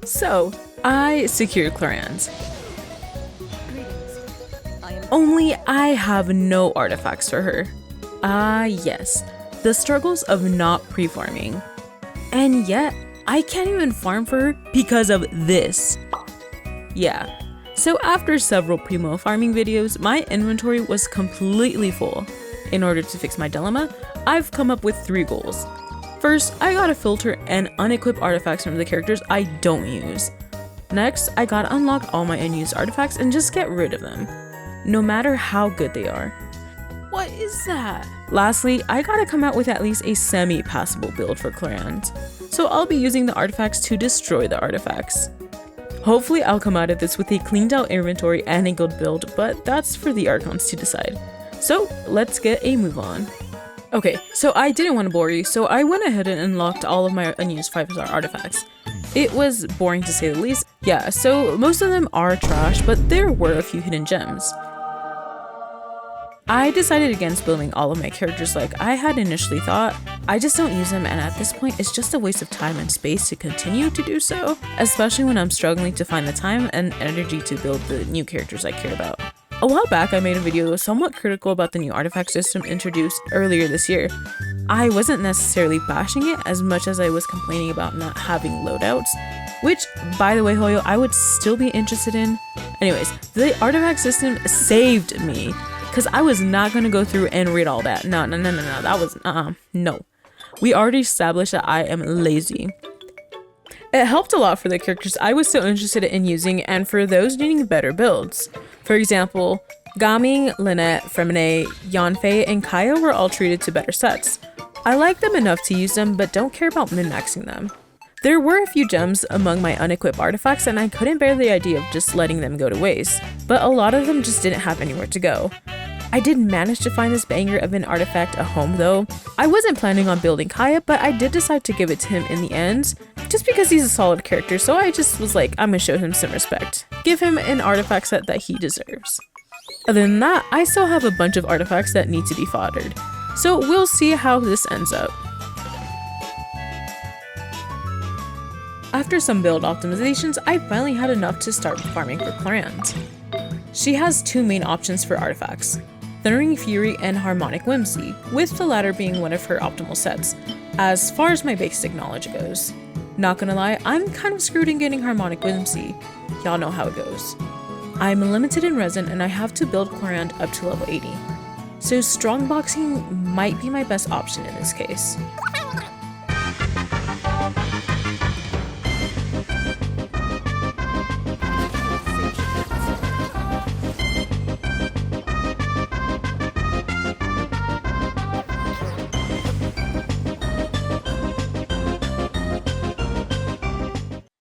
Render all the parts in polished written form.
So, I secured Clorinde. Only I have no artifacts for her. Ah yes, the struggles of not pre-farming. And yet, I can't even farm for her because of this. Yeah, so after several primo farming videos, my inventory was completely full. In order to fix my dilemma, I've come up with 3 goals. First, I gotta filter and unequip artifacts from the characters I don't use. Next, I gotta unlock all my unused artifacts and just get rid of them, no matter how good they are. What is that? Lastly, I gotta come out with at least a semi-passable build for Clorinde, so I'll be using the artifacts to destroy the artifacts. Hopefully I'll come out of this with a cleaned out inventory and a good build, but that's for the Archons to decide. So let's get a move on. Okay, so I didn't want to bore you, so I went ahead and unlocked all of my unused 5-star artifacts. It was boring to say the least. Yeah, so most of them are trash, but there were a few hidden gems. I decided against building all of my characters like I had initially thought. I just don't use them, and at this point it's just a waste of time and space to continue to do so, especially when I'm struggling to find the time and energy to build the new characters I care about. A while back I made a video somewhat critical about the new artifact system introduced earlier this year. I wasn't necessarily bashing it as much as I was complaining about not having loadouts, which, by the way, Hoyo, I would still be interested in. Anyways, the artifact system saved me, because I was not going to go through and read all that. No, that was, no. We already established that I am lazy. It helped a lot for the characters I was so interested in using and for those needing better builds. For example, Gami, Lynette, Fremine, Yanfei, and Kaya were all treated to better sets. I like them enough to use them, but don't care about min-maxing them. There were a few gems among my unequipped artifacts, and I couldn't bear the idea of just letting them go to waste, but a lot of them just didn't have anywhere to go. I did manage to find this banger of an artifact a home though. I wasn't planning on building Kaya, but I did decide to give it to him in the end, just because he's a solid character, so I just was like, I'm gonna show him some respect. Give him an artifact set that he deserves. Other than that, I still have a bunch of artifacts that need to be foddered, so we'll see how this ends up. After some build optimizations, I finally had enough to start farming for Clorinde. She has 2 main options for artifacts, Thundering Fury and Harmonic Whimsy, with the latter being one of her optimal sets, as far as my basic knowledge goes. Not gonna lie, I'm kind of screwed in getting Harmonic Whimsy. Y'all know how it goes. I'm limited in resin and I have to build Clorinde up to level 80. So strongboxing might be my best option in this case.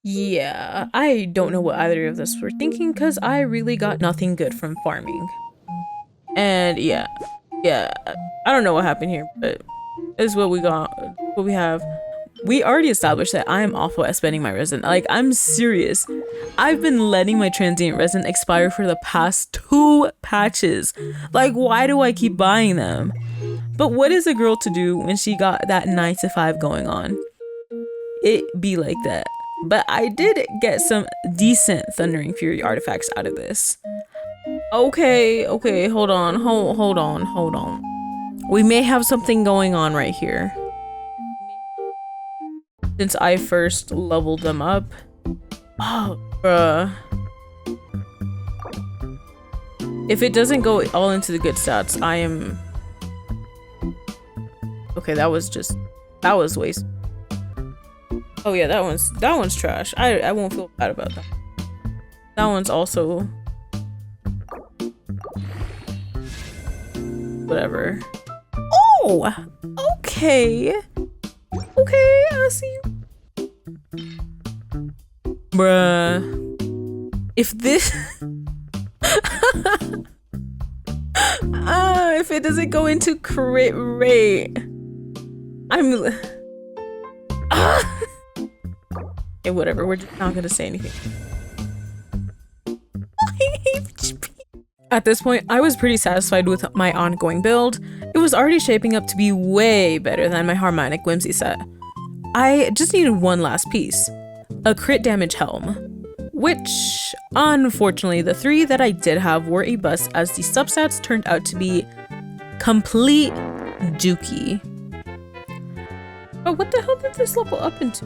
Yeah, I don't know what either of us were thinking because I really got nothing good from farming. And yeah, I don't know what happened here, but it's what we got, what we have. We already established that I am awful at spending my resin. Like, I'm serious. I've been letting my transient resin expire for the past 2 patches. Like, why do I keep buying them? But what is a girl to do when she got that 9 to 5 going on? It be like that. But I did get some decent Thundering Fury artifacts out of this. Okay, hold on. We may have something going on right here. Since I first leveled them up. Oh, bruh. If it doesn't go all into the good stats, I am... Okay, that was waste. Oh yeah, that one's trash. I won't feel bad about that. That one's also... Whatever. Oh! Okay! Okay, I see you. Bruh. If this... if it doesn't go into crit rate... I'm... Okay, whatever, we're just not gonna say anything. At this point, I was pretty satisfied with my ongoing build. It was already shaping up to be way better than my Harmonic Whimsy set. I just needed one last piece. a crit damage helm, which unfortunately the 3 that I did have were a bust as the substats turned out to be complete dookie. Oh, what the hell did this level up into?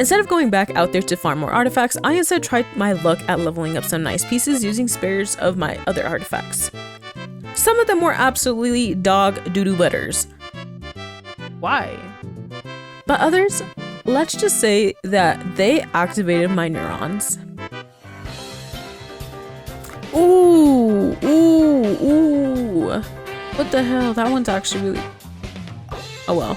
Instead of going back out there to farm more artifacts, I instead tried my luck at leveling up some nice pieces using spares of my other artifacts. Some of them were absolutely dog doo-doo letters. Why? But others, let's just say that they activated my neurons. Ooh, ooh, ooh. What the hell? That one's actually really... Oh well.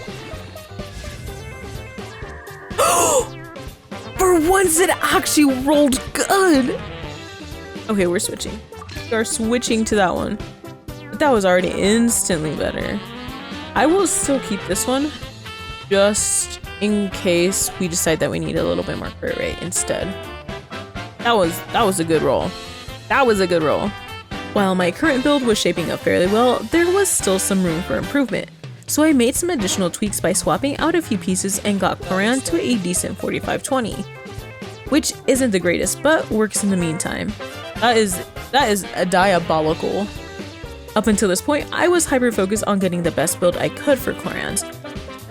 For once it actually rolled good! Okay, we're switching. We are switching to that one. But that was already instantly better. I will still keep this one, just in case we decide that we need a little bit more crit rate instead. That was a good roll. That was a good roll. While my current build was shaping up fairly well, there was still some room for improvement. So I made some additional tweaks by swapping out a few pieces and got Clorinde to a decent 45-20. Which isn't the greatest, but works in the meantime. That is a diabolical. Up until this point, I was hyper-focused on getting the best build I could for Clorinde,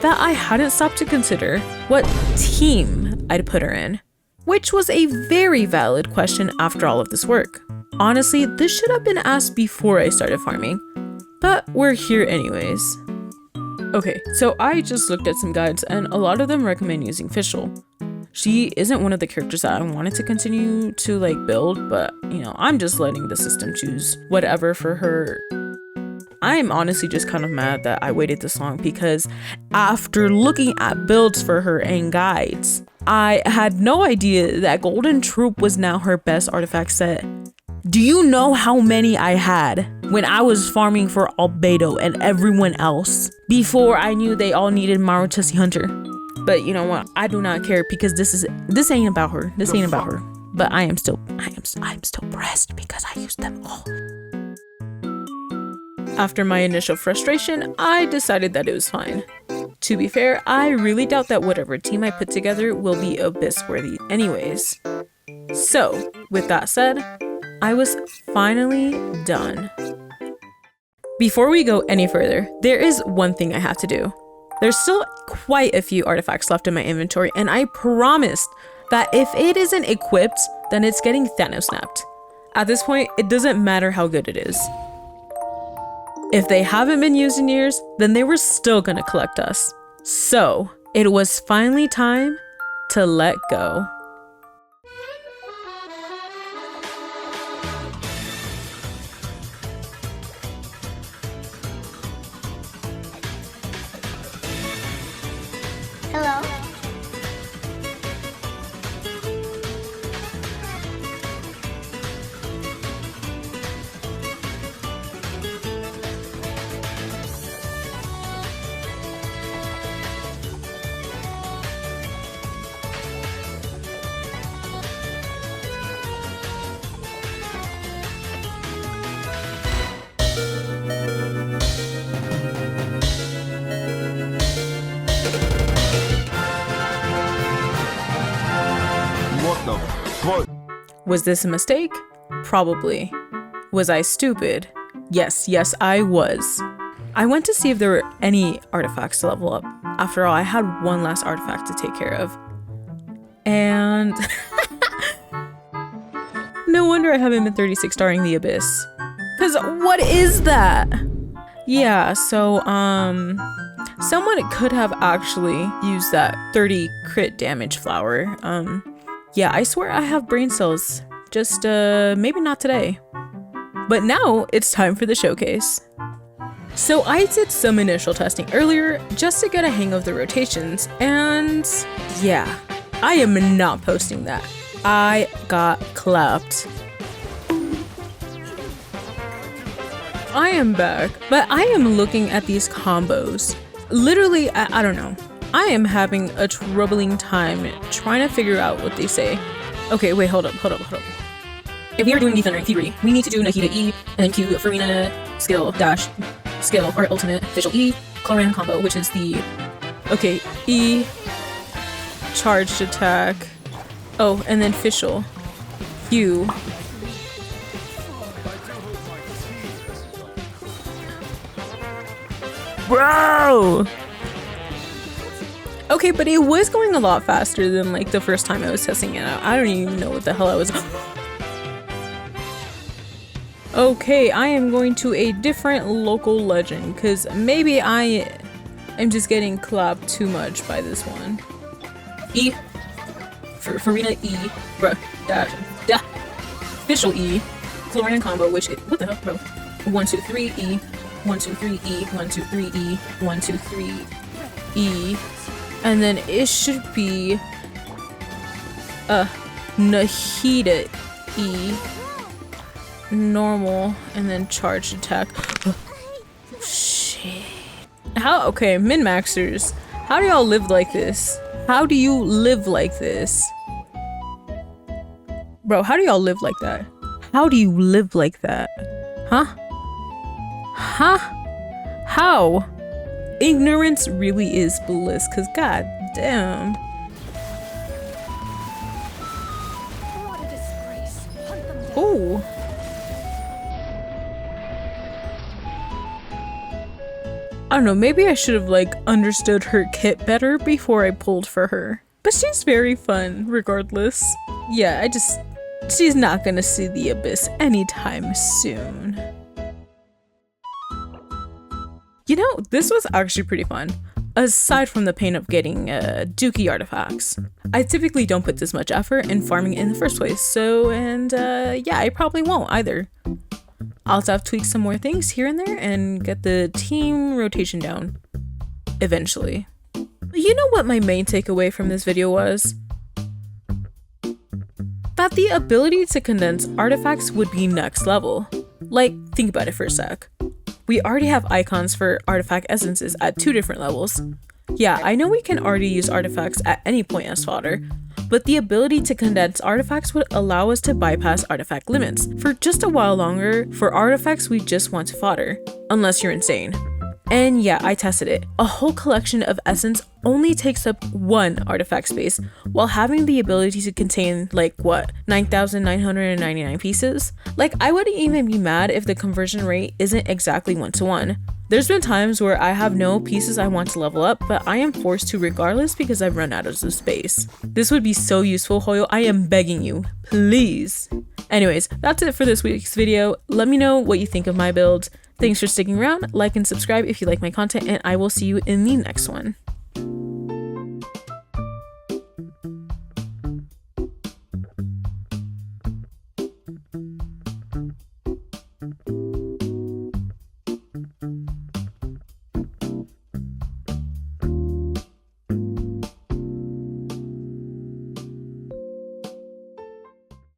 that I hadn't stopped to consider what team I'd put her in. Which was a very valid question after all of this work. Honestly, this should have been asked before I started farming, but we're here anyways. Okay, so I just looked at some guides and a lot of them recommend using Fischl. She isn't one of the characters that I wanted to continue to like build, but you know, I'm just letting the system choose whatever for her. I'm honestly just kind of mad that I waited this long because after looking at builds for her and guides, I had no idea that Golden Troop was now her best artifact set. Do you know how many I had when I was farming for Albedo and everyone else before I knew they all needed Marotesi Hunter? But you know what? I do not care because this ain't about her. This ain't about her. But I'm still pressed because I used them all. After my initial frustration, I decided that it was fine. To be fair, I really doubt that whatever team I put together will be abyss worthy anyways. So, with that said, I was finally done. Before we go any further, there is one thing I have to do. There's still quite a few artifacts left in my inventory, and I promised that if it isn't equipped, then it's getting Thanos snapped. At this point, it doesn't matter how good it is. If they haven't been used in years, then they were still gonna collect us. So, it was finally time to let go. Hello? Was this a mistake? Probably. Was I stupid? Yes, I was. I went to see if there were any artifacts to level up. After all, I had one last artifact to take care of. And no wonder I haven't been 36 starring the Abyss. Cause what is that? Yeah, so someone could have actually used that 30 crit damage flower. Yeah, I swear I have brain cells. Just maybe not today. But now it's time for the showcase. So I did some initial testing earlier just to get a hang of the rotations, and yeah, I am not posting that. I got clapped. I am back, but I am looking at these combos. Literally, I don't know. I am having a troubling time trying to figure out what they say. Okay, wait, hold up. If we are doing Thunder Fury, we need to do Nahida E, and then Q Farina skill dash skill or ultimate Fischl E Clorinde combo, which is the okay E charged attack. Oh, and then Fischl. Q. Bro! Okay, but it was going a lot faster than like the first time I was testing it out. I don't even know what the hell I was. Okay, I am going to a different local legend because maybe I am just getting clapped too much by this one. E. For Farina E. Bruh. Dash. Da. Fischl E. Clorinde combo, which is. What the hell, bro? 1, 2, 3 E. 1, 2, 3 E. 1, 2, 3 E. 1, 2, 3 E. And then it should be Nahida E, normal, and then charged attack. Shit. How? Okay, min-maxers. How do y'all live like this? How do you live like this? Bro, how do y'all live like that? How do you live like that? Huh? Huh? How? Ignorance really is bliss, cause god damn. What a disgrace. Oh. I don't know, maybe I should have like understood her kit better before I pulled for her. But she's very fun, regardless. Yeah, she's not gonna see the abyss anytime soon. You know, this was actually pretty fun, aside from the pain of getting dookie artifacts. I typically don't put this much effort in farming in the first place, so, and yeah, I probably won't either. I'll also have to tweak some more things here and there and get the team rotation down, eventually. You know what my main takeaway from this video was? That the ability to condense artifacts would be next level. Like, think about it for a sec. We already have icons for artifact essences at 2 different levels. Yeah, I know we can already use artifacts at any point as fodder, but the ability to condense artifacts would allow us to bypass artifact limits for just a while longer for artifacts we just want to fodder, unless you're insane. And yeah, I tested it. A whole collection of essence only takes up 1 artifact space, while having the ability to contain, like, what, 9,999 pieces? Like, I wouldn't even be mad if the conversion rate isn't exactly 1-to-1. There's been times where I have no pieces I want to level up, but I am forced to regardless because I've run out of space. This would be so useful, Hoyo. I am begging you, please. Anyways, that's it for this week's video. Let me know what you think of my build. Thanks for sticking around, like and subscribe if you like my content, and I will see you in the next one.